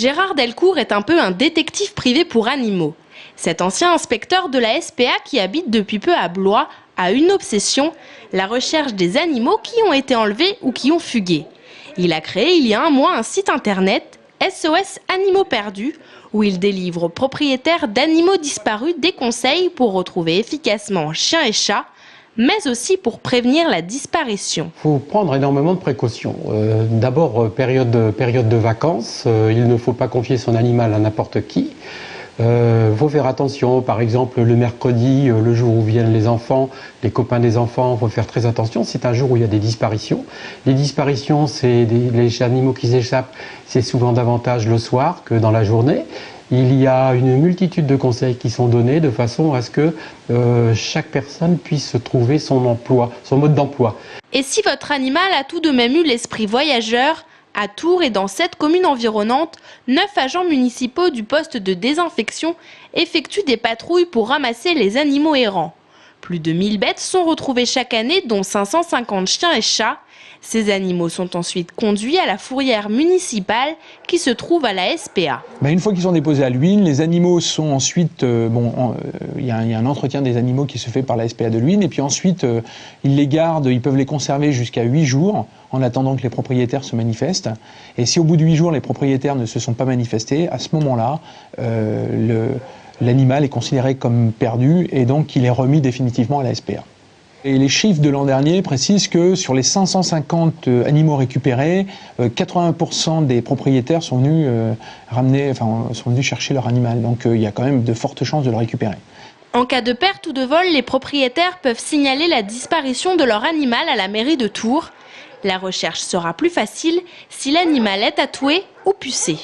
Gérard Delcourt est un peu un détective privé pour animaux. Cet ancien inspecteur de la SPA qui habite depuis peu à Blois a une obsession, la recherche des animaux qui ont été enlevés ou qui ont fugué. Il a créé il y a un mois un site internet, SOS Animaux Perdus, où il délivre aux propriétaires d'animaux disparus des conseils pour retrouver efficacement chiens et chats, mais aussi pour prévenir la disparition. Il faut prendre énormément de précautions. D'abord, période de vacances, il ne faut pas confier son animal à n'importe qui. Il faut faire attention, par exemple le mercredi, le jour où viennent les enfants, les copains des enfants, il faut faire très attention. C'est un jour où il y a des disparitions. Les disparitions, c'est les animaux qui s'échappent, c'est souvent davantage le soir que dans la journée. Il y a une multitude de conseils qui sont donnés de façon à ce que chaque personne puisse trouver son emploi, son mode d'emploi. Et si votre animal a tout de même eu l'esprit voyageur, à Tours et dans 7 communes environnantes, 9 agents municipaux du poste de désinfection effectuent des patrouilles pour ramasser les animaux errants. Plus de 1000 bêtes sont retrouvées chaque année, dont 550 chiens et chats. Ces animaux sont ensuite conduits à la fourrière municipale qui se trouve à la SPA. Une fois qu'ils sont déposés à Luynes, les animaux sont ensuite... il y a un entretien des animaux qui se fait par la SPA de Luynes et puis ensuite ils les gardent, ils peuvent les conserver jusqu'à 8 jours en attendant que les propriétaires se manifestent. Et si au bout de 8 jours les propriétaires ne se sont pas manifestés, à ce moment-là, l'animal est considéré comme perdu et donc il est remis définitivement à la SPA. Et les chiffres de l'an dernier précisent que sur les 550 animaux récupérés, 80% des propriétaires sont venus chercher leur animal. Donc il y a quand même de fortes chances de le récupérer. En cas de perte ou de vol, les propriétaires peuvent signaler la disparition de leur animal à la mairie de Tours. La recherche sera plus facile si l'animal est tatoué ou pucé.